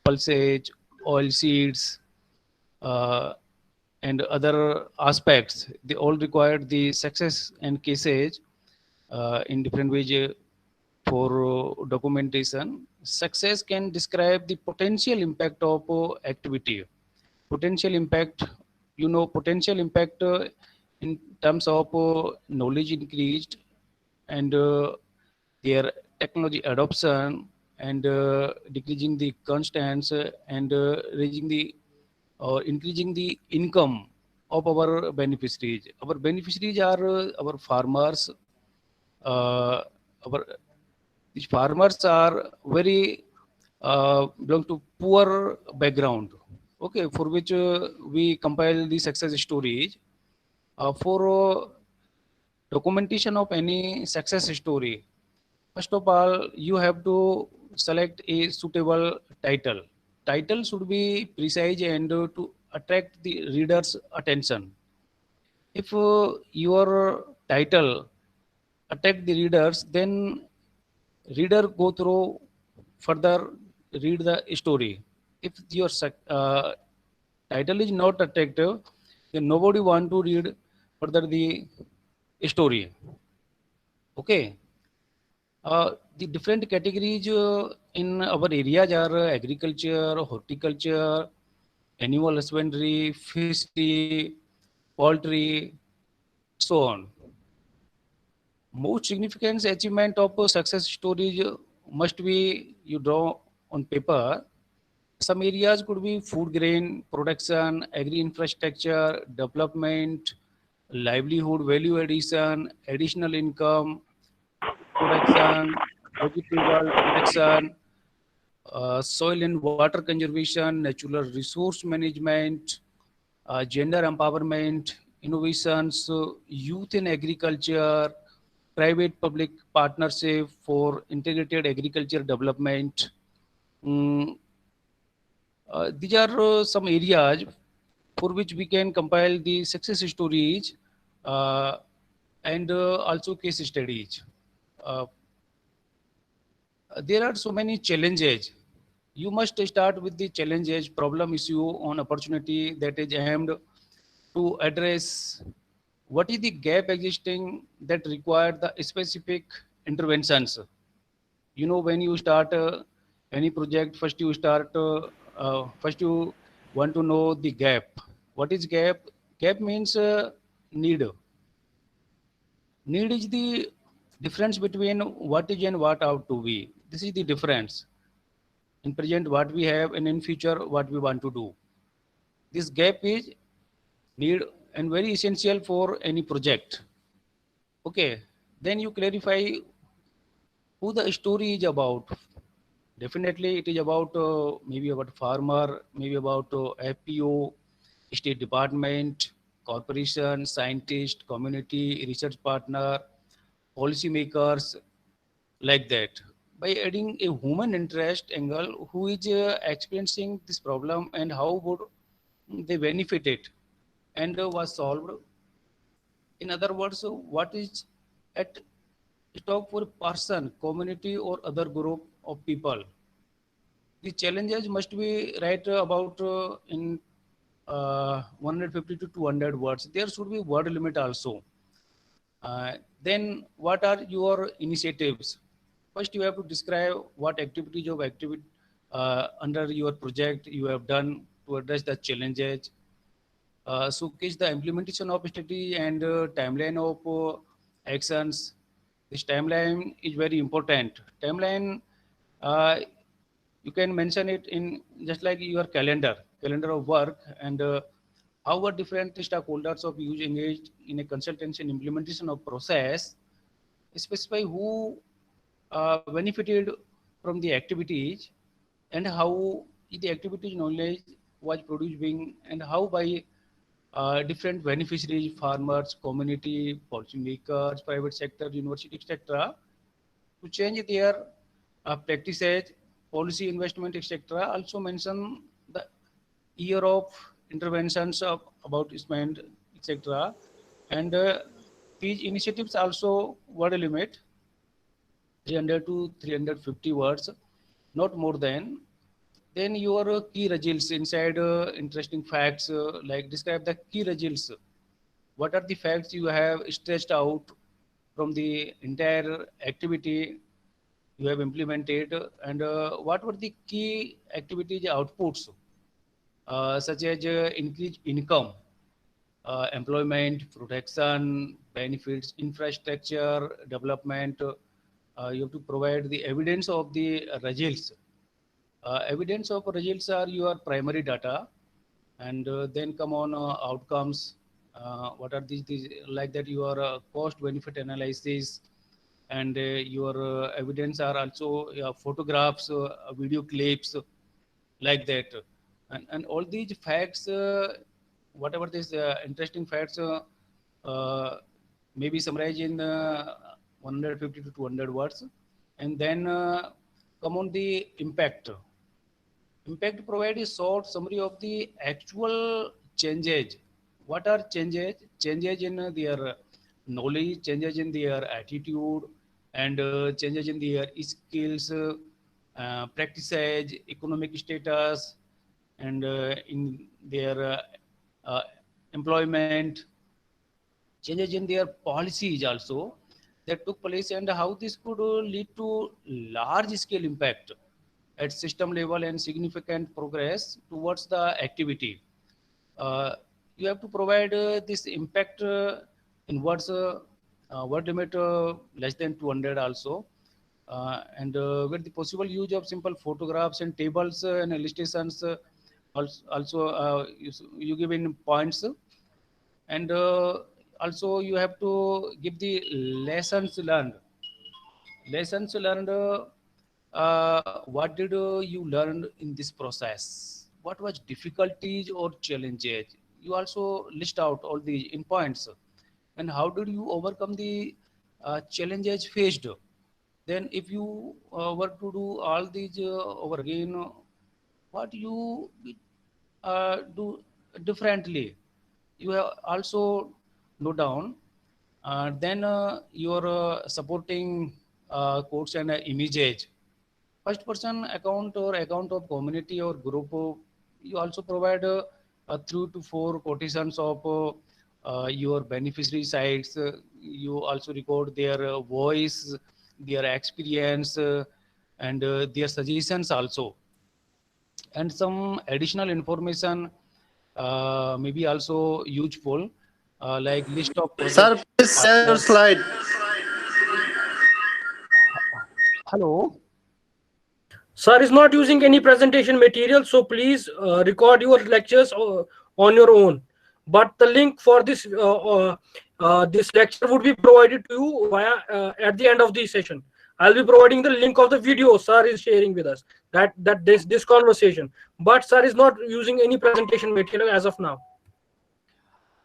pulsage, oil seeds, uh, and other aspects. They all required the success and cases in different ways for documentation. Success can describe the potential impact of activity. Potential impact, potential impact in terms of knowledge increased and their technology adoption and decreasing the constants and raising the or increasing the income of our beneficiaries. Our beneficiaries are our farmers. Our These farmers are very belong to poor background. Okay, for which we compile the success stories. For documentation of any success story, first of all, you have to select a suitable title. Title should be precise and to attract the reader's attention. If your title attract the readers, then reader go through further read the story. If your title is not attractive, then nobody want to read further the story. Okay. The different categories in our areas are agriculture, horticulture, animal husbandry, fishery, poultry, so on. Most significant achievement of success stories must be you draw on paper. Some areas could be food grain production, agri infrastructure, development, livelihood, value addition, additional income, production, vegetable protection, soil and water conservation, natural resource management, gender empowerment, innovations, youth in agriculture, private public partnership for integrated agriculture development. Mm, these are some areas for which we can compile the success stories uh, and also case studies. Uh, there are so many challenges. You must start with the challenges, problem, issue, on opportunity that is aimed to address what is the gap existing that require the specific interventions. When you start any project, first you want to know the gap. What is gap? Gap means need. Need is the difference between what is and what ought to be. This is the difference in present what we have and in future what we want to do. This gap is need and very essential for any project. Okay, then you clarify who the story is about. Definitely it is about maybe about farmer, maybe about FPO, state department, corporation, scientist, community, research partner, policymakers, like that. By adding a human interest angle, who is experiencing this problem and how would they benefit it and was solved. In other words, what is at stake for person, community, or other group of people. The challenges must be right about in 150 to 200 words. There should be word limit also. Then what are your initiatives? First, you have to describe what activities of activity under your project you have done to address the challenges. Showcase the implementation of strategy and timeline of actions. This timeline is very important. Timeline, uh, you can mention it in just like your calendar of work, and how are different stakeholders of use engaged in a consultancy and implementation of process. Specify who benefited from the activities and how the activities knowledge was produced being and how by different beneficiaries, farmers, community, policymakers, private sector, university, etc., to change their practices, policy investment, etc. Also mention the year of interventions of about spend, etc. And these initiatives also word limit 300 to 350 words, not more than. Then your key results inside interesting facts, like describe the key results. What are the facts you have stretched out from the entire activity you have implemented, and what were the key activity outputs, such as increased income, employment, protection, benefits, infrastructure, development. You have to provide the evidence of the results. Evidence of results are your primary data, and then come on outcomes. What are these like that? Your cost benefit analysis, and your evidence are also photographs, video clips, like that. And all these facts, whatever these interesting facts, maybe summarized in 150 to 200 words, and then come on the impact. Impact provide a short summary of the actual changes. What are changes? Changes in their knowledge, changes in their attitude, and changes in their skills, practices, economic status, and in their uh, employment, changes in their policies also that took place, and how this could lead to large scale impact at system level and significant progress towards the activity. Uh, you have to provide this impact in words, word limit less than 200 also, and with the possible use of simple photographs and tables and illustrations, also you give in points, and also you have to give the lessons learned. Lessons learned, what did you learn in this process? What was difficulties or challenges? You also list out all the in points. And how did you overcome the challenges faced? Then if you were to do all these over again, what you do differently? You have also note down. Then your supporting quotes and images. First person account or account of community or group. You also provide 3 to 4 quotations of your beneficiary sites. You also record their voice, their experience, and their suggestions also, and some additional information maybe also useful, like list of project Sir, please share your partners. slide. Hello. Sir is not using any presentation material, so please record your lectures on your own. But the link for this lecture would be provided to you via at the end of the session. I'll be providing the link of the video sir is sharing with us, that this conversation. But sir is not using any presentation material as of now.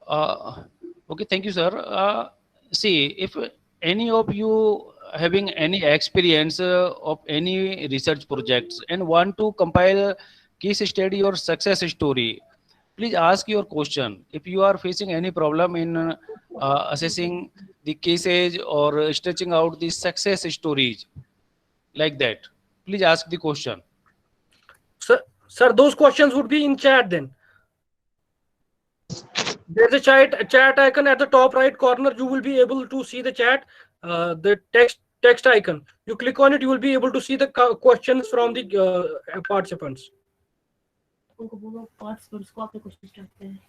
Uh, okay, thank you, sir. See, if any of you having any experience of any research projects and want to compile case study or success story, please ask your question. If you are facing any problem in assessing the cases or stretching out the success stories, like that, please ask the question. Sir, those questions would be in chat then. There's a chat icon at the top right corner. You will be able to see the chat, the text icon. You click on it, you will be able to see the questions from the participants. उनको बोलो participants को आपने question करते हैं.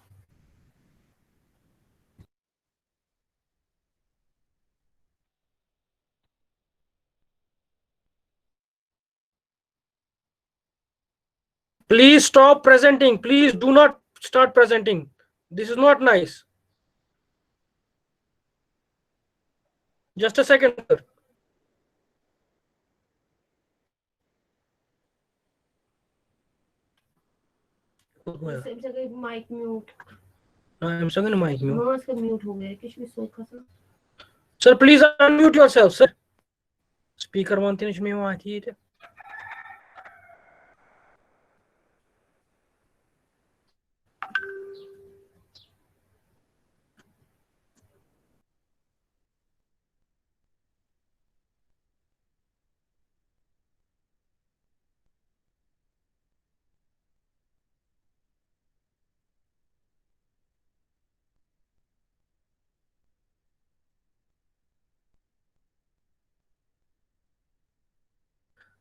Please stop presenting. Please do not start presenting. This is not nice. Just a second, sir. Same जगह mic mute. I'm saying mic mute. हाँ इसका mute हो गया किश भी सोच का sir. Sir, please unmute yourself, sir. Speaker one thing में आती है.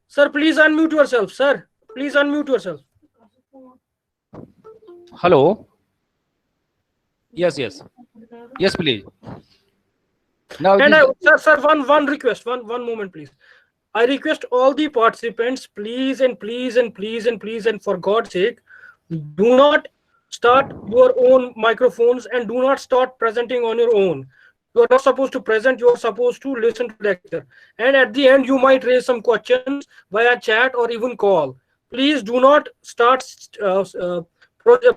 Sir, please unmute yourself. Sir, please unmute yourself. Hello. Yes, yes, yes, please. Now And this, sir, one request, one moment, please. I request all the participants, please and please and please and please and for God's sake, do not start your own microphones and do not start presenting on your own. You are not supposed to present, you are supposed to listen to the lecture. And at the end, you might raise some questions via chat or even call. Please do not start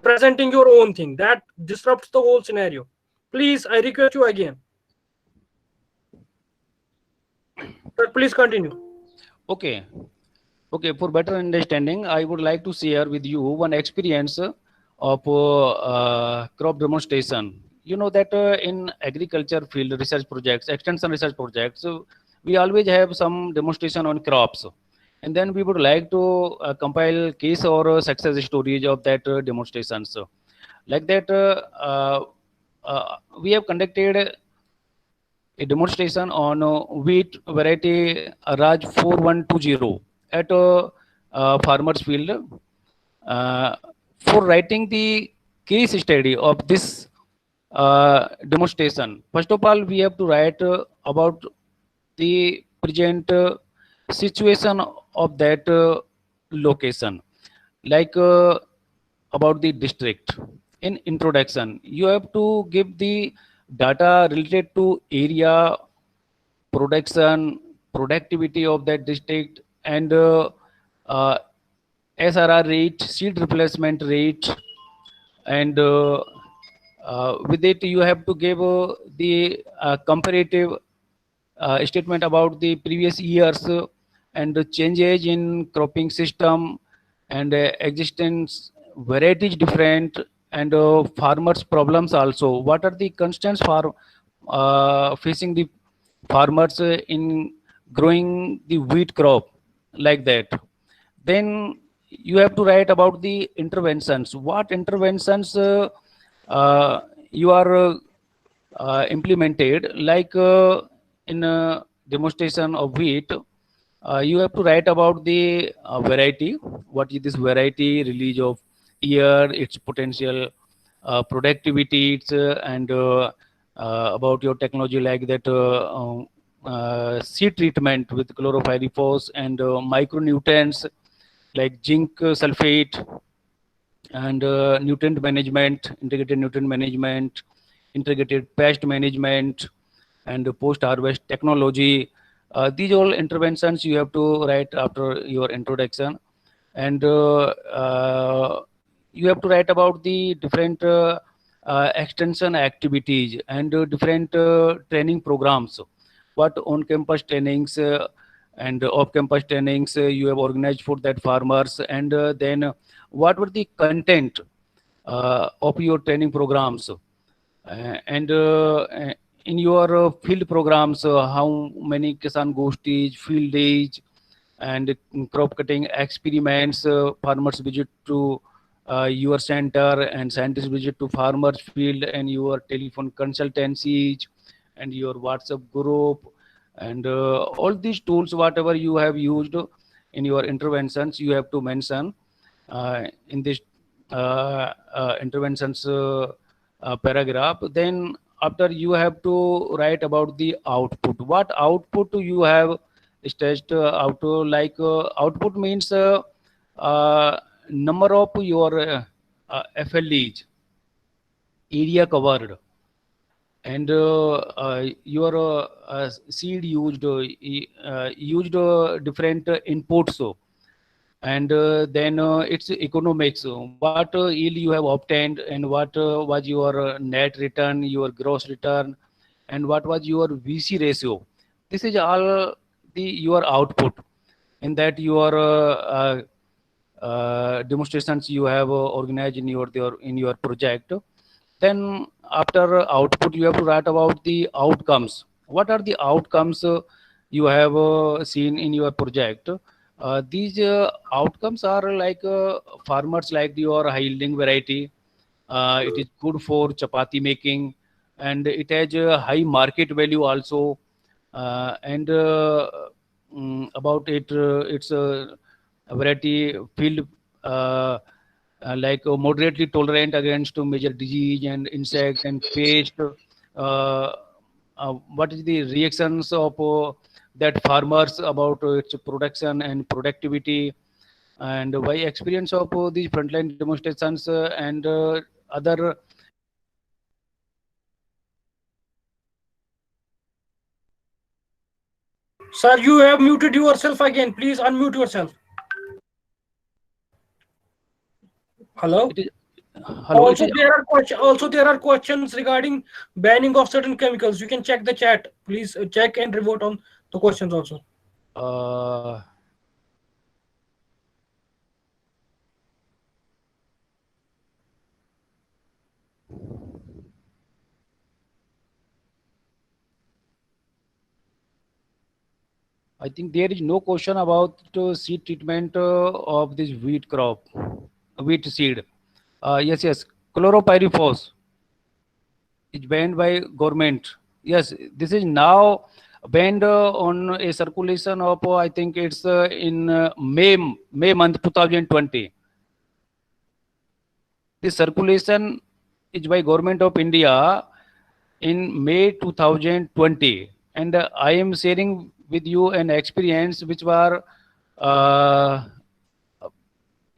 presenting your own thing. That disrupts the whole scenario. Please, I request you again. Sir, please continue. okay. Okay, for better understanding, I would like to share with you one experience of crop demonstration. You know that in agriculture field research projects, extension research projects, we always have some demonstration on crops. And then we would like to compile case or success stories of that demonstrations. Like that, we have conducted a demonstration on wheat variety Raj 4120 at farmer's field. Uh, for writing the case study of this demonstration, first of all, we have to write about the present situation of that location, like about the district. In introduction, you have to give the data related to area, production, productivity of that district, and uh, SRR rate, seed replacement rate, and with it you have to give the comparative statement about the previous years and the changes in cropping system and existence varieties different and farmers problems also. What are the constraints for facing the farmers in growing the wheat crop, like that. Then you have to write about the interventions. What interventions you are implemented, like in a demonstration of wheat. You have to write about the variety. What is this variety? Release of year, its potential productivity, its and about your technology, like that seed treatment with chloropyrifos and micronutrients like zinc sulfate and nutrient management, integrated nutrient management, integrated pest management, and post-harvest technology. These all interventions you have to write after your introduction, and you have to write about the different extension activities and different training programs. What on-campus trainings and off-campus trainings you have organized for that farmers, and then what were the content of your training programs, and in your field programs, how many Kisan Goshtis, field days, and crop cutting experiments, farmers visit to your center, and scientists visit to farmers field, and your telephone consultancies, and your WhatsApp group, and all these tools, whatever you have used in your interventions, you have to mention in this interventions paragraph. Then after you have to write about the output. What output you have stretched out to, like output means number of your FLEs, area covered, and your seed used, used different inputs. So, and then it's economics. What yield you have obtained, and what was your net return, your gross return, and what was your VC ratio. This is all the your output. In that your demonstrations you have organized in your project. Then after output, you have to write about the outcomes. What are the outcomes you have seen in your project? These outcomes are like farmers like your high yielding variety. It is good for chapati making, and it has a high market value also. And about its variety field, like moderately tolerant against major disease and insect and pest. What is the reactions of that farmers about its production and productivity, and by experience of these frontline demonstrations and other. Sir, you have muted yourself again. Please unmute yourself. Hello. It is, hello. Also, there are questions regarding banning of certain chemicals. You can check the chat. Please check and revert on the questions also. Uh, I think there is no question about seed treatment of this wheat crop, wheat seed. Yes. Chlorpyrifos is banned by government. Yes, this is now banned on a circulation of I think it's in May month 2020. This circulation is by government of India in May 2020, and I am sharing with you an experience which were uh,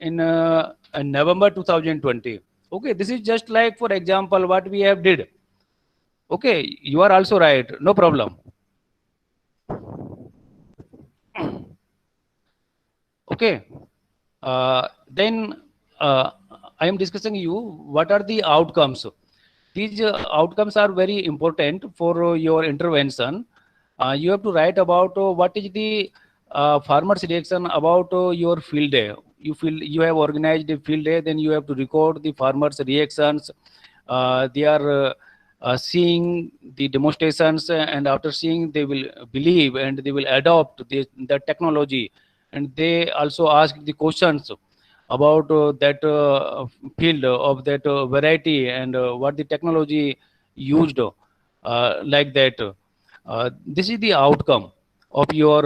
in November 2020. Okay, this is just like, for example, what we have did. Okay, you are also right, no problem. Okay, then I am discussing you what are the outcomes. These outcomes are very important for your intervention. You have to write about what is the farmer's reaction about your field day. You have organized a field day, then you have to record the farmer's reactions. They are seeing the demonstrations, and after seeing, they will believe and they will adopt the technology, and they also ask the questions about that field of that variety and what the technology used, like that. This is the outcome of your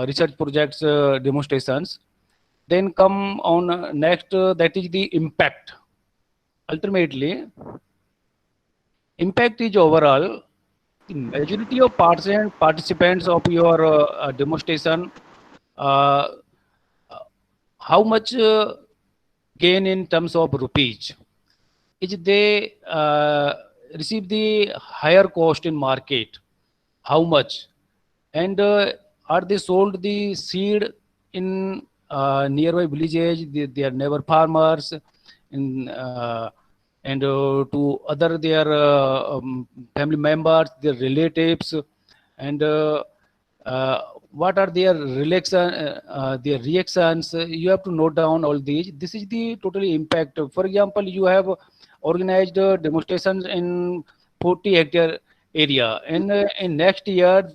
research projects demonstrations. Then come on next, that is the impact. Ultimately, impact is overall the majority of participants of your demonstration, uh, how much gain in terms of rupees is they receive the higher cost in market, how much, and are they sold the seed in nearby villages, they are neighbor farmers in and to other their family members, their relatives, and what are their reactions. You have to note down all these. This is the totally impact. For example, you have organized demonstrations in 40 hectare area, and in next year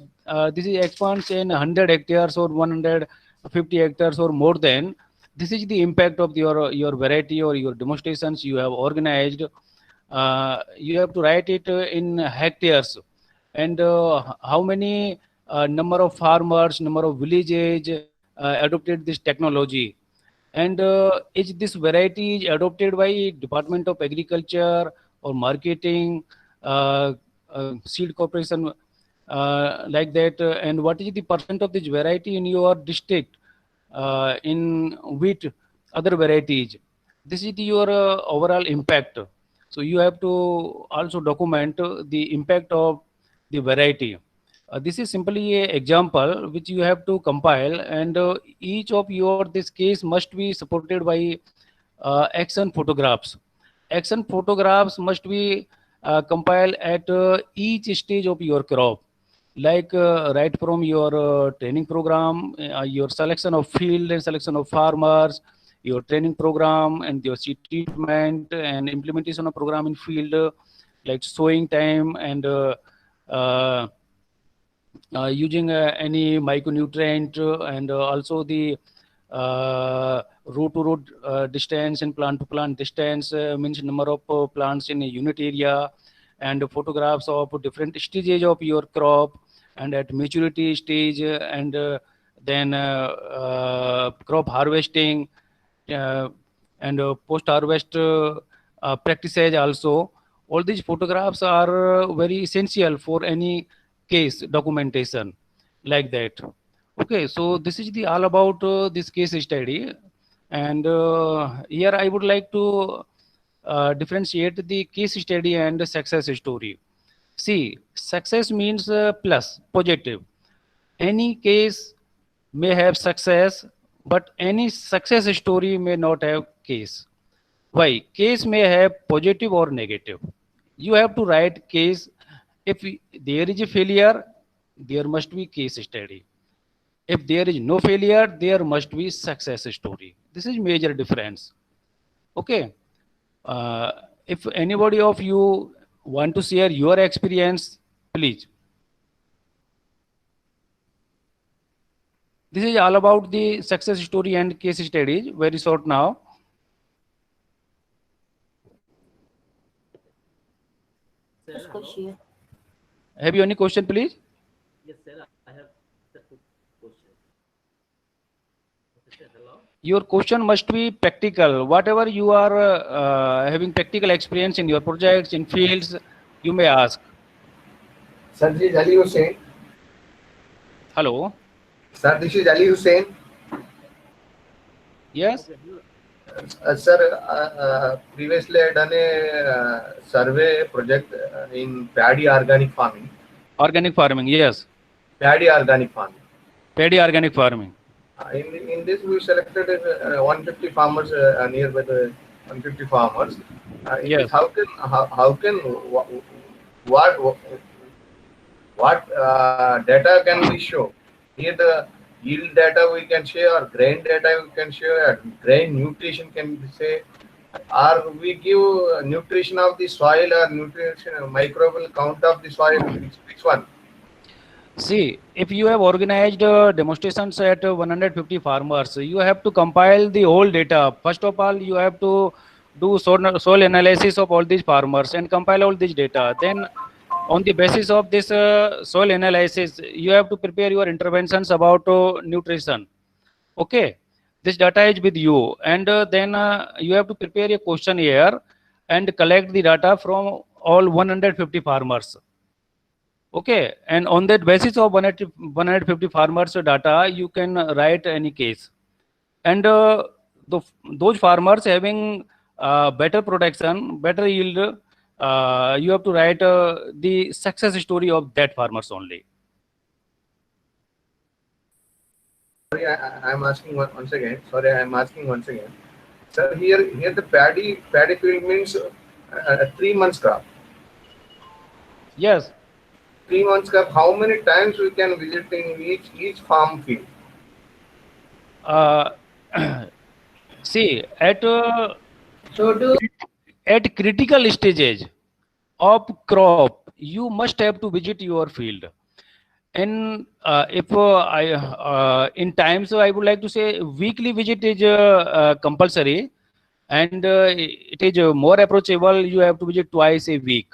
this is expands in 100 hectares or 150 hectares or more than. This is the impact of your variety or your demonstrations you have organized. You have to write it in hectares, and how many number of farmers, number of villages adopted this technology, and is this variety is adopted by Department of Agriculture or marketing, seed corporation, like that, and what is the percent of this variety in your district in wheat, other varieties. This is your overall impact. So you have to also document the impact of the variety. This is simply a example which you have to compile, and each of your this case must be supported by action photographs. Action photographs must be compiled at each stage of your crop, like right from your training program, your selection of field and selection of farmers, your training program and your seed treatment and implementation of program in field, like sowing time and uh, using any micronutrient, and also the root to root distance and plant to plant distance, means number of plants in a unit area, and photographs of different stages of your crop, and at maturity stage, and then crop harvesting, and post-harvest practices also. All these photographs are very essential for any case documentation like that. Okay, so this is the all about this case study, and here I would like to differentiate the case study and the success story. See, success means plus, positive. Any case may have success, but any success story may not have case. Why? Case may have positive or negative. You have to write case. If there is a failure, there must be case study. If there is no failure, there must be success story. This is major difference. Okay. Uh, if anybody of you want to share your experience, please. This is all about the success story and case studies. Very short now. उसको share. Have you any question, please? Yes, sir. I have the two questions. Okay, sir, hello. Your question must be practical. Whatever you are having practical experience in your projects, in fields, you may ask. Sir, this is Ali Hussain. Hello. Sir, this is Ali Hussain. Yes. Sir, previously I done a survey project in paddy organic farming. Organic farming. Yes. Paddy organic farming. Paddy organic farming. In this we selected 150 farmers nearby the 150 farmers. Yes. How can what data can we show? Here the yield data we can share, or grain data we can share, or grain nutrition can be say, or we give nutrition of the soil or nutrition microbial count of the soil. Which one? See, if you have organized demonstrations at 150 farmers, you have to compile the whole data. First of all, you have to do soil analysis of all these farmers and compile all this data. Then, on the basis of this soil analysis, you have to prepare your interventions about nutrition. Okay, this data is with you, and then you have to prepare a questionnaire and collect the data from all 150 farmers. Okay, and on that basis of 150 farmers data, you can write any case. And those farmers having better production, better yield, you have to write the success story of that farmers only. Sorry, I'm asking once again. Sorry, I'm asking once again. Sir, here the paddy field means 3 months crop. Yes. 3 months crop. How many times we can visit in each farm field? See, at critical stages of crop, you must have to visit your field. And if in times, I would like to say weekly visit is compulsory, and it is more approachable. You have to visit twice a week.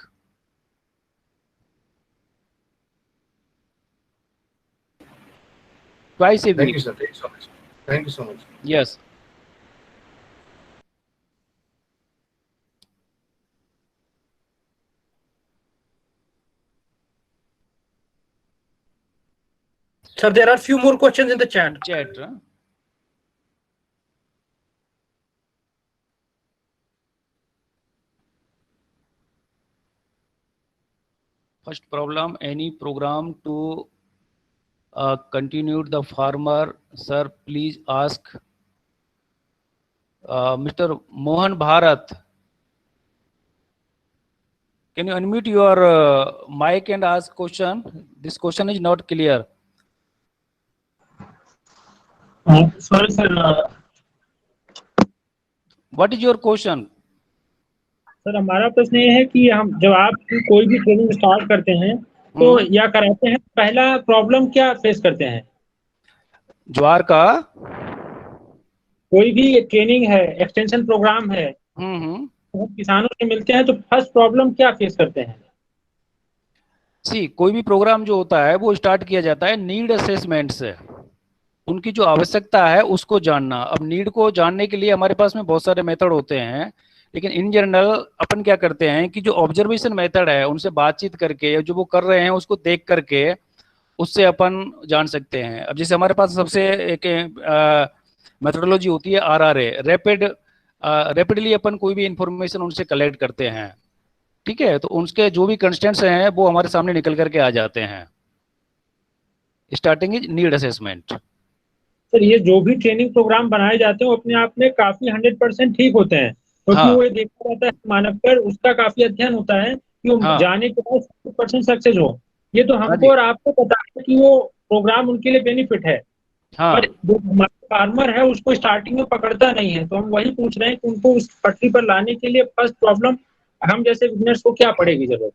Twice a Thank week. you, sir. Thank you so much. Thank you so much. Yes. Sir, there are few more questions in the chat. First problem, any program to continue the farmer, sir, please ask. Mr. Mohan Bharat, can you unmute your mic and ask question? This question is not clear. Sorry, sir. What is your question? Sir हमारा प्रश्न ये है कि हम जब आप कोई भी ट्रेनिंग स्टार्ट करते हैं तो या कराते हैं, पहला प्रॉब्लम क्या फेस करते हैं? ज्वार का कोई भी ट्रेनिंग है, एक्सटेंशन प्रोग्राम है, तो किसानों से मिलते हैं तो फर्स्ट प्रॉब्लम क्या फेस करते हैं? सी कोई भी प्रोग्राम जो होता है वो स्टार्ट किया जाता है नीड असेसमेंट से। उनकी जो आवश्यकता है उसको जानना। अब नीड को जानने के लिए हमारे पास में बहुत सारे मेथड होते हैं, लेकिन इन जनरल अपन क्या करते हैं कि जो ऑब्जर्वेशन मेथड है उनसे बातचीत करके, जो वो कर रहे हैं उसको देख करके उससे अपन जान सकते हैं। अब जैसे हमारे पास सबसे एक मेथोडोलॉजी होती है RRA, रैपिडली अपन कोई भी इंफॉर्मेशन उनसे कलेक्ट करते हैं, ठीक है। तो उनके जो भी कंस्टेंट्स हैं वो हमारे सामने निकल करके आ जाते हैं। Starting is need assessment. Sir ये जो भी ट्रेनिंग प्रोग्राम बनाए जाते हैं वो अपने आप में काफी 100% ठीक होते हैं, क्योंकि हाँ। वो ये देखा जाता है मानव पर, उसका काफी अध्ययन होता है कि वो हाँ। जाने के बाद 100% सक्सेस हो। ये तो हाँ हमको जी। और आपको पता है कि वो प्रोग्राम उनके लिए बेनिफिट है, हाँ पर जो हमारा फार्मर है उसको स्टार्टिंग में पकड़ता नहीं है। तो हम वही पूछ रहे हैं कि उनको उस पटरी पर लाने के लिए फर्स्ट प्रॉब्लम हम जैसे बिजनेस को क्या पड़ेगी जरूरत?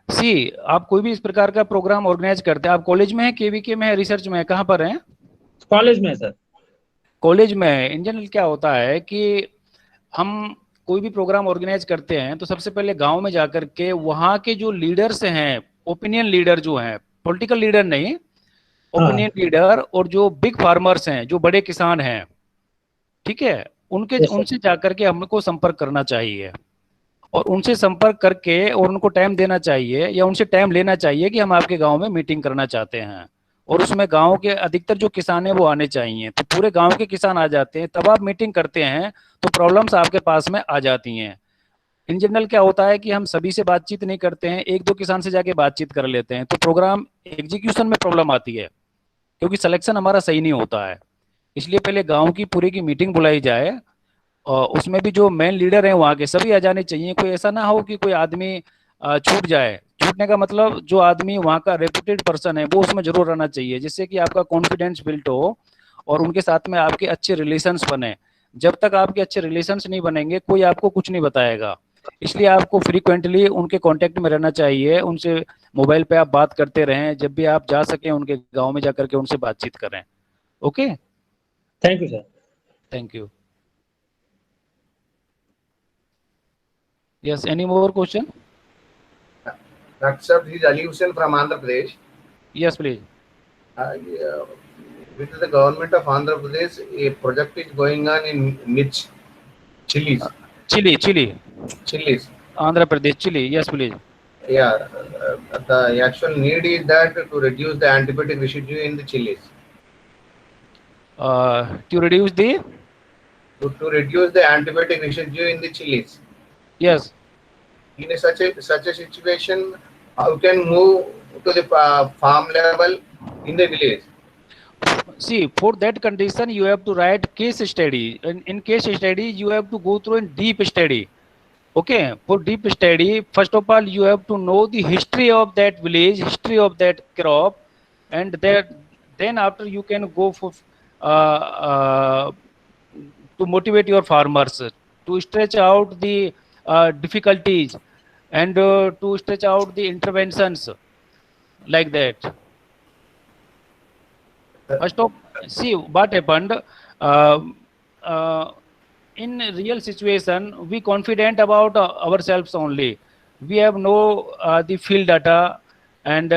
सी, आप कोई भी इस प्रकार का प्रोग्राम ऑर्गेनाइज करते हैं, आप कॉलेज में है, KVK में है, रिसर्च में है, कहाँ पर हैं? कॉलेज में सर। कॉलेज में है। इन जनरल क्या होता है कि हम कोई भी प्रोग्राम ऑर्गेनाइज करते हैं तो सबसे पहले गांव में जाकर के वहाँ के जो लीडर्स हैं, ओपिनियन लीडर जो हैं, पॉलिटिकल लीडर नहीं, ओपिनियन लीडर, और जो बिग फार्मर्स हैं, जो बड़े किसान हैं, ठीक है, उनसे जाकर के हमको संपर्क करना चाहिए, और उनसे संपर्क करके और उनको टाइम देना चाहिए या उनसे टाइम लेना चाहिए कि हम आपके गांव में मीटिंग करना चाहते हैं, और उसमें गांव के अधिकतर जो किसान हैं वो आने चाहिए। तो पूरे गांव के किसान आ जाते हैं, तब आप मीटिंग करते हैं तो प्रॉब्लम्स आपके पास में आ जाती हैं। इन जनरल क्या होता है कि हम सभी से बातचीत नहीं करते हैं, एक दो किसान से जाके बातचीत कर लेते हैं, तो प्रोग्राम एग्जीक्यूशन में प्रॉब्लम आती है, क्योंकि सिलेक्शन हमारा सही नहीं होता है। इसलिए पहले गांव की पूरी की मीटिंग बुलाई जाए, और उसमें भी जो मेन लीडर हैं वहाँ के सभी आ जाने चाहिए। कोई ऐसा ना हो कि कोई आदमी छूट जाए। छूटने का मतलब जो आदमी वहाँ का रेपुटेड पर्सन है वो उसमें जरूर रहना चाहिए, जिससे कि आपका कॉन्फिडेंस बिल्ड हो और उनके साथ में आपके अच्छे रिलेशंस बने। जब तक आपके अच्छे रिलेशंस नहीं बनेंगे कोई आपको कुछ नहीं बताएगा। इसलिए आपको फ्रीक्वेंटली उनके कांटेक्ट में रहना चाहिए, उनसे मोबाइल पे आप बात करते रहें, जब भी आप जा सकें उनके गांव में जाकर के उनसे बातचीत करें। Okay, thank you sir. Thank you. Yes, any more question? Accept his Ali Hussain from Andhra Pradesh. Yes, please. With the government of Andhra Pradesh, a project is going on in Mitch, chilies. Chilies. Andhra Pradesh, chili. Yes, please. Yeah, the actual need is that to reduce the antibiotic residue in the chilies. To reduce the? To reduce the antibiotic residue in the chilies. Yes. In such a situation, how can move to the farm level in the village? See, for that condition, you have to write case study. In case study, you have to go through a deep study. Okay, for deep study, first of all, you have to know the history of that village, history of that crop, and then after you can go for to motivate your farmers to stretch out the difficulties and to stretch out the interventions like that. First of see what happened in real situation, we confident about ourselves only. We have no the field data, and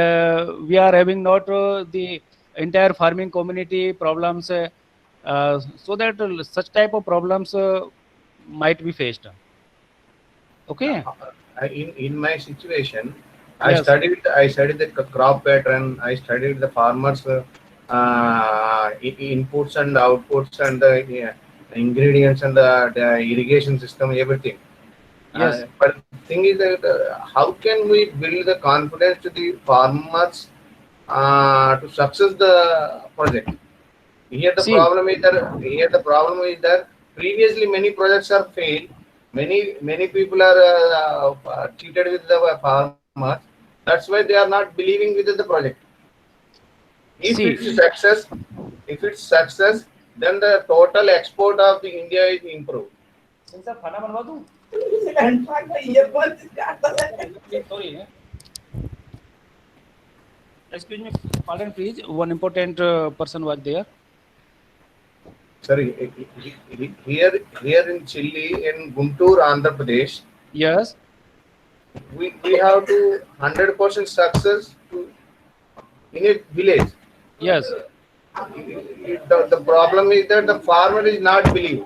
we are having not the entire farming community problems, so that such type of problems might be faced. Okay. In my situation, Yes. I studied the crop pattern. I studied the farmers' inputs and outputs and the ingredients and the irrigation system, everything. Yes. But the thing is that how can we build the confidence to the farmers to success the project? Here the See. problem is that previously many projects are failed. Many people are cheated with the farmers. That's why they are not believing with the project. If See. it's success, then the total export of the India is improved. Sorry. Excuse me, pardon please. One important person was there. Sorry, here in Chile, in Guntur, Andhra Pradesh, Yes. we have to 100% success in a village. Yes. The problem is that the farmer is not believe.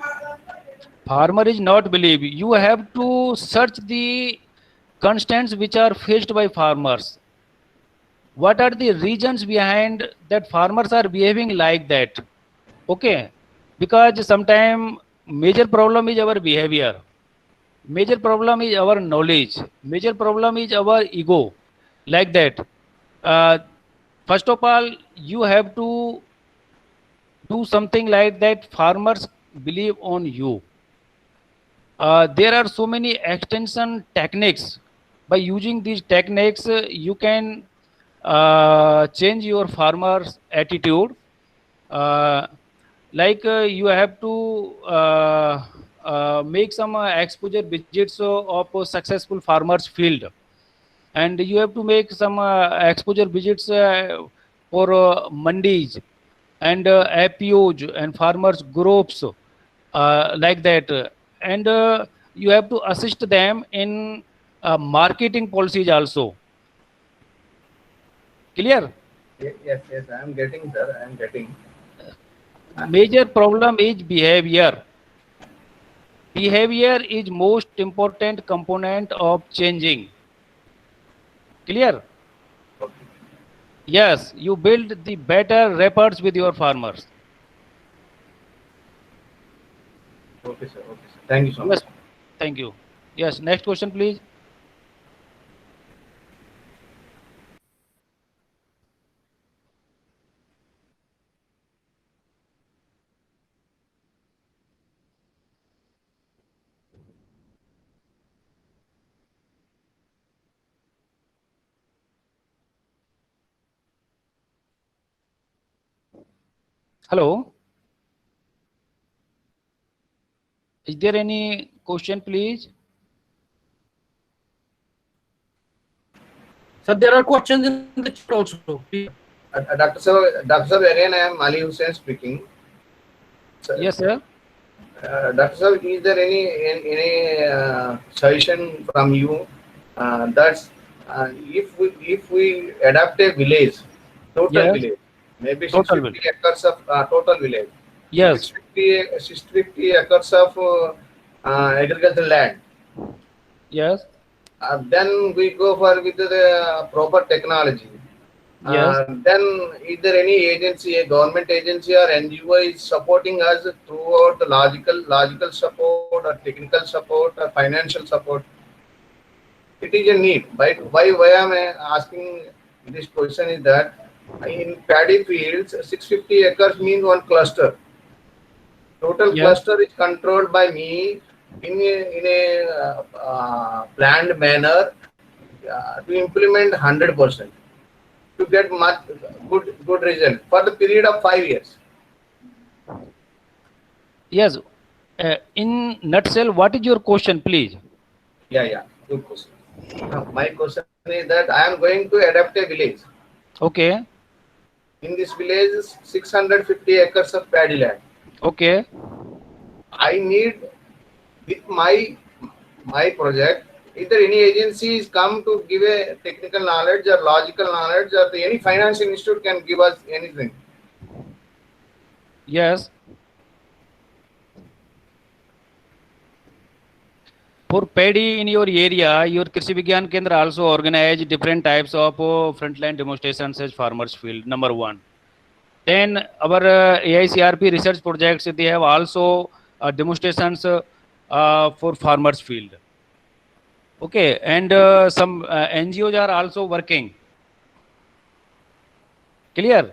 Farmer is not believe. You have to search the constraints which are faced by farmers. What are the reasons behind that farmers are behaving like that? Okay, because sometimes major problem is our behavior, major problem is our knowledge, major problem is our ego, like that. uh, First of all, you have to do something like that farmers believe on you. There are so many extension techniques. By using these techniques, you can change your farmers attitude. uh, you have to make some exposure visits of a successful farmers field, and you have to make some exposure visits for mandis and APOs and farmers groups, like that. And you have to assist them in marketing policies also. Clear? Yes, I am getting, sir. I am getting. Major problem is behavior. Behavior is most important component of changing. Clear? Okay. Yes, you build the better records with your farmers. Okay, sir. Okay, sir. Thank you so Yes, much. thank you. Yes, next question, please. Hello. Is there any question, please? Sir, there are questions in the chat also. Please. Dr. Sir, again, I am Ali Hussain speaking. Sir, Yes, sir. Dr. Sir, is there any suggestion from you that if we adapt a village, total Yes. village, maybe Total 650 acres of total village, Yes. 650 acres of agricultural land, Yes. then we go for with the proper technology. Yes. Then is there any agency, a government agency or NGO is supporting us throughout the logical support or technical support or financial support? It is a need. Why I am asking this question is that in paddy fields, 650 acres means one cluster. Total Yes. cluster is controlled by me in a planned manner to implement 100%. To get much good result for the period of 5 years. Yes. In nutshell, what is your question, please? Yeah, good question. My question is that I am going to adapt a village. Okay. In this village is 650 acres of paddy land. Okay. I need with my project, either any agencies come to give a technical knowledge or logical knowledge, or any financial institute can give us anything. Yes. For paddy in your area, your Krishi Vigyan Kendra also organize different types of frontline demonstrations as farmers field. Number one. Then our AICRP research projects, they have also demonstrations for farmers field. Okay, and some NGOs are also working. Clear?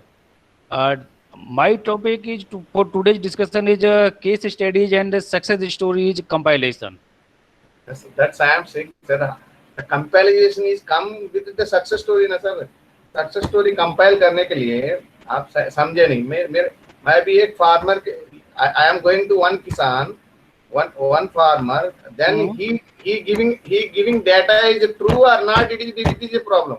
My topic is for today's discussion is case studies and success stories compilation. That's I am saying, sir. The compilation is come with the success story, ना sir. Success story compile करने के लिए आप समझे नहीं. मैं भी एक farmer. I am going to one kisan, one farmer. Then he giving data is true or not. It is a problem.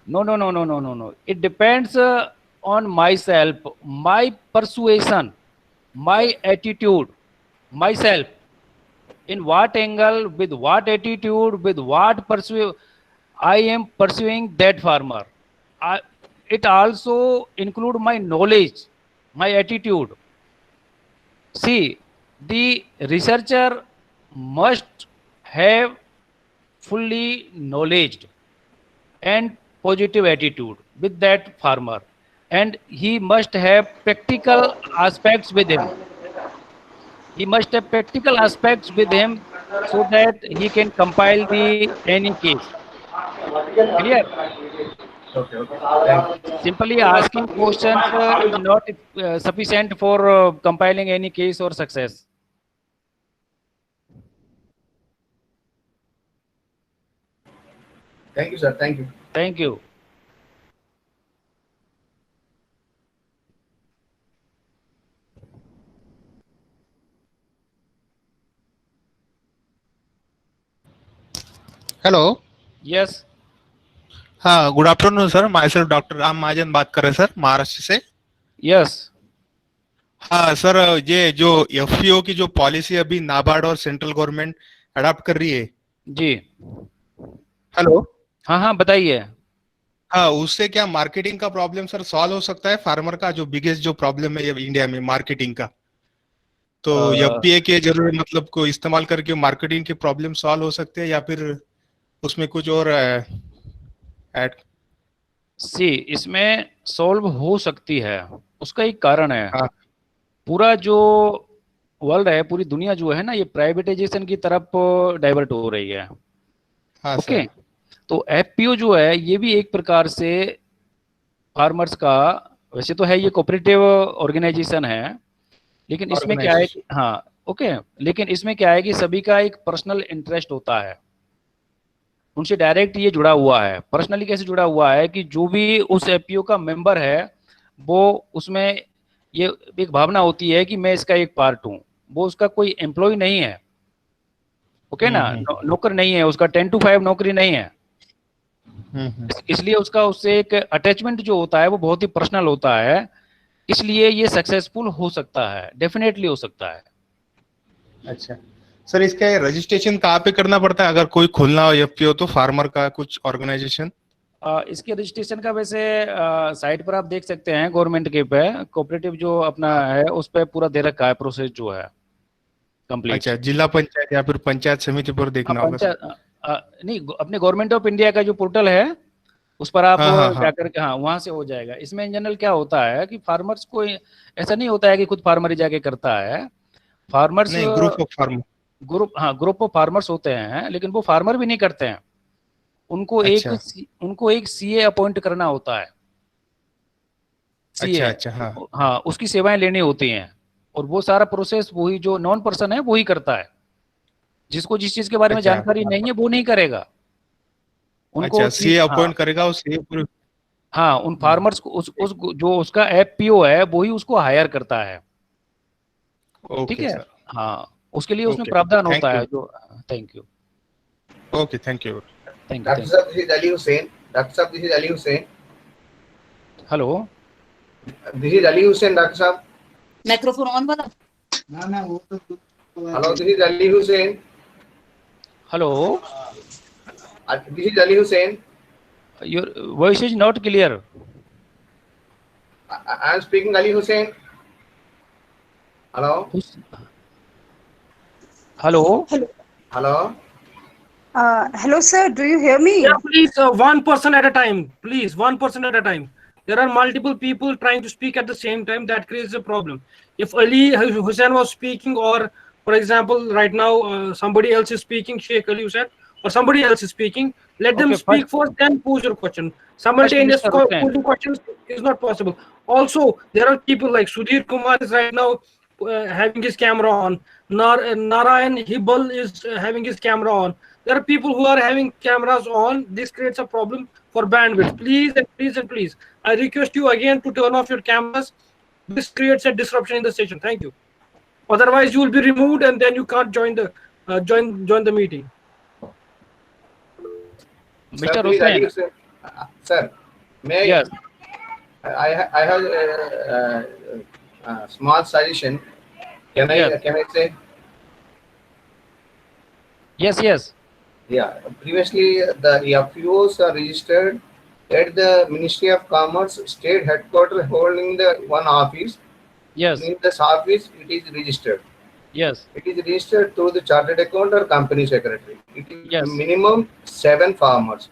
No. It depends on myself, my persuasion, my attitude, myself. In what angle, with what attitude, with what I am pursuing that farmer. it also include my knowledge, my attitude. See, the researcher must have fully knowledge and positive attitude with that farmer, and he must have practical aspects with him. He must have practical aspects with him so that he can compile the any case. Clear? Okay, okay. Thank you. Simply asking questions is not sufficient for compiling any case or success. Thank you, sir. Thank you. Thank you. Hello. Yes. हाँ, good afternoon sir. Myself doctor Ram Mahajan बात कर रहे हैं sir, Maharashtra से। Yes. हाँ sir, ये जो FPO की जो पॉलिसी अभी नाबार्ड और सेंट्रल गवर्नमेंट अडॉप्ट कर रही है। जी। हेलो। हाँ हाँ बताइए। हाँ, उससे क्या मार्केटिंग का प्रॉब्लम सर सॉल्व हो सकता है? फार्मर का जो बिगेस्ट जो प्रॉब्लम है इंडिया में मार्केटिंग का, तो एफपीए के जरूर मतलब को इस्तेमाल करके मार्केटिंग के प्रॉब्लम सॉल्व हो सकते हैं या फिर उसमें कुछ और ऐड? सी, इसमें सॉल्व हो सकती है, उसका एक कारण है। हाँ। पूरा जो वर्ल्ड है, पूरी दुनिया जो है ना, ये प्राइवेटाइजेशन की तरफ डाइवर्ट हो रही है। हाँ ओके, सर। तो एफपीओ जो है ये भी एक प्रकार से फार्मर्स का, वैसे तो है ये कोऑपरेटिव ऑर्गेनाइजेशन है, लेकिन इसमें क्या है कि हाँ ओके, लेकिन इसमें क्या है कि सभी का एक पर्सनल इंटरेस्ट होता है, उनसे डायरेक्ट ये जुड़ा हुआ है। पर्सनली कैसे जुड़ा हुआ है कि जो भी उस एफपीओ का मेंबर है वो, उसमें ये एक भावना होती है कि मैं इसका एक पार्ट हूँ। वो उसका कोई एम्प्लॉय नहीं है, ओके ना, नौकर नहीं है, उसका 10 to 5 नौकरी नहीं है। इसलिए उसका उससे एक अटैचमेंट जो होता है वो बहुत ही पर्सनल होता है, इसलिए ये सक्सेसफुल हो सकता है, डेफिनेटली हो सकता है। अच्छा सर, इसका रजिस्ट्रेशन कहाँ पे करना पड़ता है अगर कोई खोलना हो एफपीओ तो, फार्मर का कुछ ऑर्गेनाइजेशन? इसके रजिस्ट्रेशन का वैसे साइट पर आप देख सकते हैं, गवर्नमेंट के पे कोऑपरेटिव जो अपना है उस पर पूरा दे रखा है प्रोसेस जो है कंप्लीट। अच्छा, जिला पंचायत या फिर पंचायत समिति पर देखना होगा सर? नहीं, अपने गवर्नमेंट ऑफ इंडिया का जो पोर्टल है उस पर आप हाँ। जाकर के हाँ वहां से हो जाएगा। इसमें इन जनरल क्या होता है कि फार्मर्स को ऐसा नहीं होता है कि खुद फार्मर ही जाके करता है। फार्मर्स नहीं, group of farmer, group of farmers होते हैं, लेकिन वो फार्मर भी नहीं करते हैं। उनको अच्छा। एक सीए अपॉइंट करना होता है। सीए, अच्छा हाँ। हाँ, उसकी सेवाएं लेनी होती हैं, और वो सारा प्रोसेस वही जो नॉन पर्सन है वही करता है। जिसको जिस चीज के बारे में अच्छा। जानकारी नहीं है वो नहीं करेगा। उनको अच्छा, सीए हाँ, अपॉइंट करेगा वो सीए पूरे। हाँ, उन फार्मर्स को उस जो उसका एफपीओ है वही उसको हायर करता है। ठीक ओके है, सर। हाँ, उसके लिए उसमें Okay, प्रावधान thank होता है you. जो। Thank you, okay, thank you. Thank Dr. You. Sir, this is Ali Hussain. Dr. Sir, this is Ali Hussain. Hello, This is Ali Hussain, Dr. Sir. Microphone on वाला। Hello, this is Ali Hussain. Hello, This is Ali Hussain. Your voice is not clear. I am speaking Ali Hussain. Hello. Hello, Hello. Hello, sir. Do you hear me? Yeah, please, one person at a time. Please, one person at a time. There are multiple people trying to speak at the same time. That creates a problem. If Ali Hussain was speaking, or for example, right now somebody else is speaking, Sheikh Ali Hussain, or somebody else is speaking, let them Okay, speak first, then pose your question. Simultaneous Mr. Hussain. posing questions is not possible. Also, there are people like Sudhir Kumar is right now having his camera on. Narayan Hibal is having his camera on. There are people who are having cameras on. This creates a problem for bandwidth. Please and please and please, I request you again to turn off your cameras. This creates a disruption in the session. Thank you. Otherwise, you will be removed and then you can't join the join the meeting. Mr. Sir, please, Ali Hussain. Hussain. Sir, may Yes. I have a small suggestion. Can Yes. I say? Yes, yes. Yeah. Previously, the FPOs are registered at the Ministry of Commerce, state headquarters holding the one office. Yes. In this office, it is registered. Yes. It is registered through the chartered account or company secretary. It is Yes. minimum 7 farmers.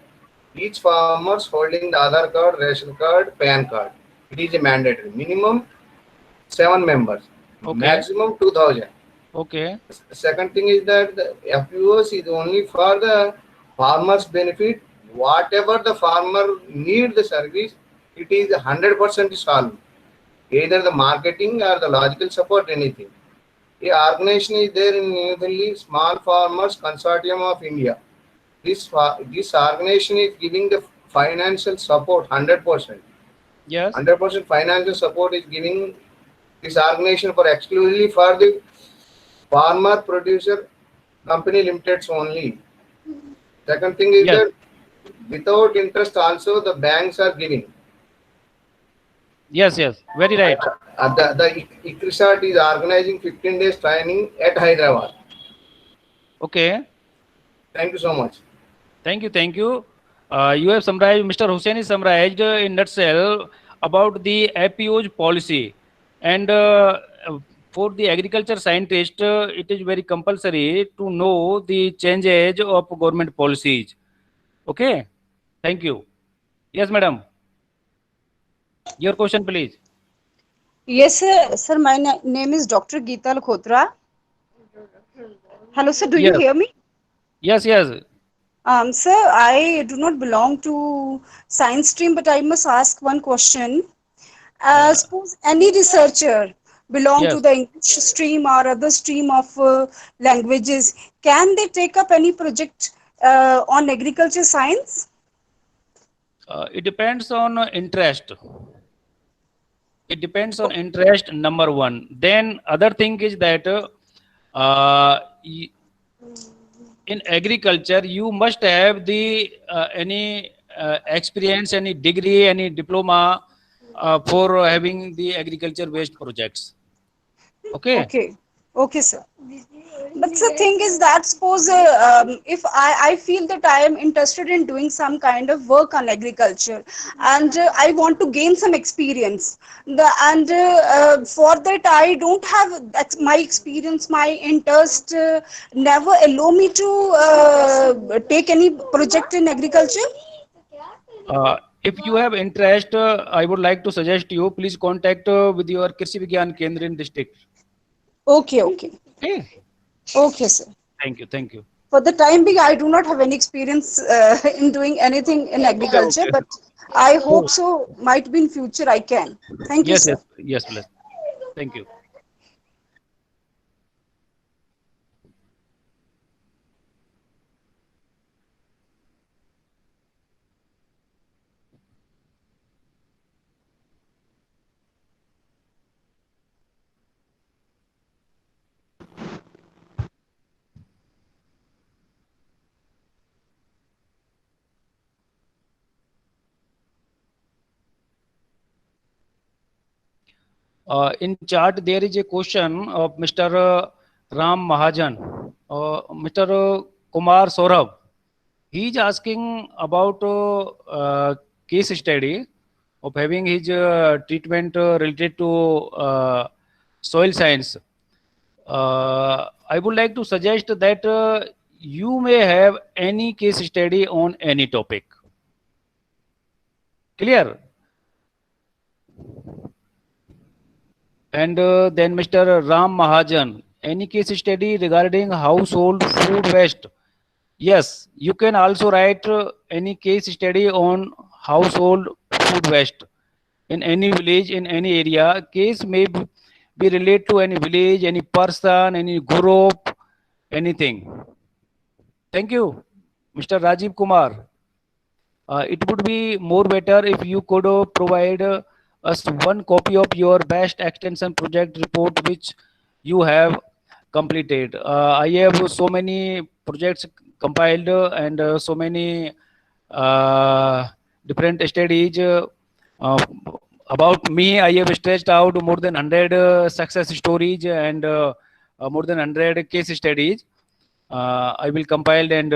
Each farmers holding the Aadhaar card, ration card, PAN card. It is a mandatory. Minimum 7 members. Okay. Maximum 2000. Okay. Second thing is that the FPOs is only for the farmers' benefit. Whatever the farmer need the service, it is 100% solved. Either the marketing or the logical support, anything. A organization is there in New Delhi, Small Farmers Consortium of India. This organization is giving the financial support 100%. Yes. 100% financial support is giving this organization for exclusively for the farmer producer company limiteds only. Second thing is Yes. that without interest also the banks are giving. Yes. Yes. Very right. The ICRISAT is organizing 15 days training at Hyderabad. Okay. Thank you so much. Thank you. Thank you. You have summarized, Mr. Hussain is summarized in nutshell about the APO's policy. And for the agriculture scientist, it is very compulsory to know the changes of government policies. Okay. Thank you. Yes, madam. Your question, please. Yes, sir. Sir, my name is Dr. Geeta Lakhotra. Hello, sir. Do you Yes. hear me? Yes. Yes. Sir, I do not belong to science stream, but I must ask one question. Suppose any researcher belong to Yes. the English stream or other stream of languages, can they take up any project on agriculture science? It depends on interest. It depends on interest, number one. Then other thing is that in agriculture you must have the any experience, any degree, any diploma for having the agriculture based projects. Okay. Okay. Okay, sir. But the thing is that suppose if I feel that I am interested in doing some kind of work on agriculture and I want to gain some experience, for that I don't have that's my experience, my interest never allow me to take any project in agriculture. If you have interest, I would like to suggest you please contact with your Krishi Vigyan Kendra in district. Okay, okay. Okay. Okay, sir. Thank you. Thank you. For the time being, I do not have any experience in doing anything in agriculture, Okay. but I hope so. Might be in future I can. Thank you, Yes. sir. Yes. Yes, please. Thank you. In chart, there is a question of Mr. Ram Mahajan, Mr. Kumar Saurabh. He is asking about case study of having his treatment related to soil science. I would like to suggest that you may have any case study on any topic. Clear? And then Mr. Ram Mahajan, any case study regarding household food waste? Yes, you can also write any case study on household food waste in any village, in any area. Case may be related to any village, any person, any group, anything. Thank you, Mr. Rajiv Kumar. It would be more better if you could provide us one copy of your best extension project report which you have completed. I have so many projects compiled and so many different studies. About me, I have stretched out more than 100 success stories and more than 100 case studies. I will compile and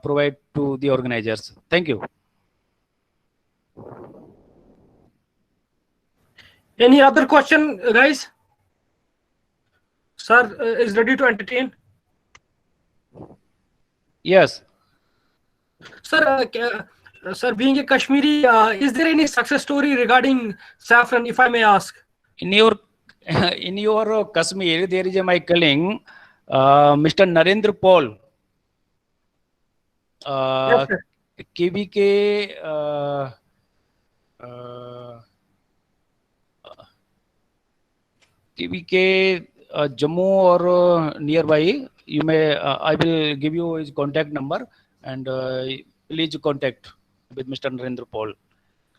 provide to the organizers. Thank you. Any other question, guys? Sir is ready to entertain. Yes. Sir, sir, being a Kashmiri, is there any success story regarding saffron, if I may ask? In your Kashmir, there is a my colleague, Mr. Narendra Paul. Yes, sir. KBK Jammu or nearby. You may I will give you his contact number and please contact with Mr. Narendra Paul.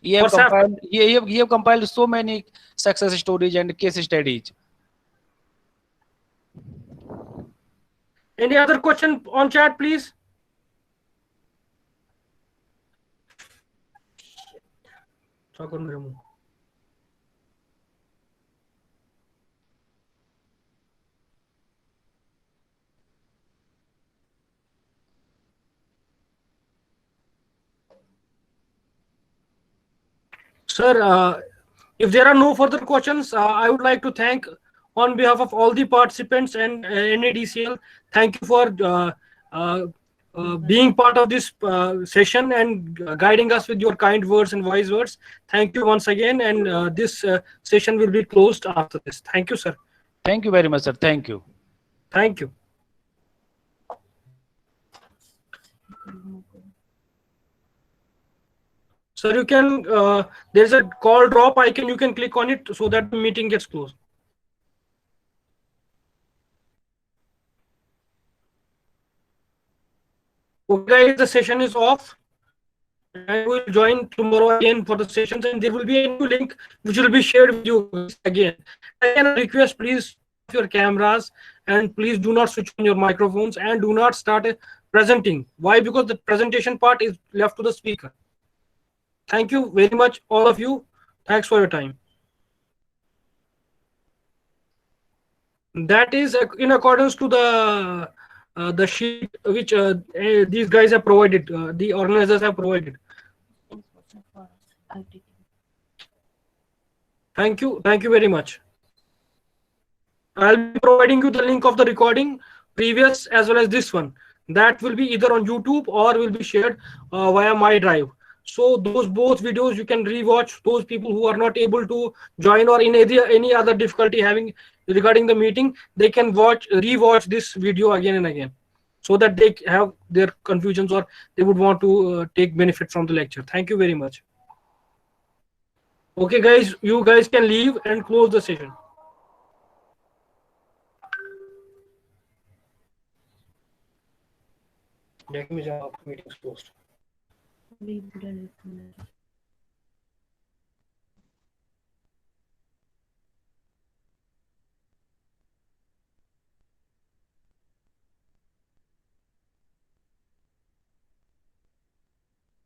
He have For saffron. compiled, he have compiled so many success stories and case studies. Any other question on chat, please? Sir, if there are no further questions, I would like to thank on behalf of all the participants and NADCL. Thank you for being part of this session and guiding us with your kind words and wise words. Thank you once again, and this session will be closed after this. Thank you, sir. Thank you very much, sir. Thank you. Thank you. Sir, you can, there's a call drop icon, you can click on it so that the meeting gets closed. Okay, guys, the session is off. And we'll join tomorrow again for the sessions, and there will be a new link which will be shared with you again. And a request, please off your cameras and please do not switch on your microphones and do not start presenting. Why? Because the presentation part is left to the speaker. Thank you very much, all of you. Thanks for your time. That is in accordance to the sheet which these guys have provided, the organizers have provided. Thank you very much. I'll be providing you the link of the recording, previous as well as this one. That will be either on YouTube or will be shared via my drive. So those both videos you can rewatch. Those people who are not able to join or in any other difficulty having regarding the meeting, they can rewatch this video again and again, so that they have their confusions or they would want to take benefit from the lecture. Thank you very much. Okay, guys, you guys can leave and close the session. Meeting is closed.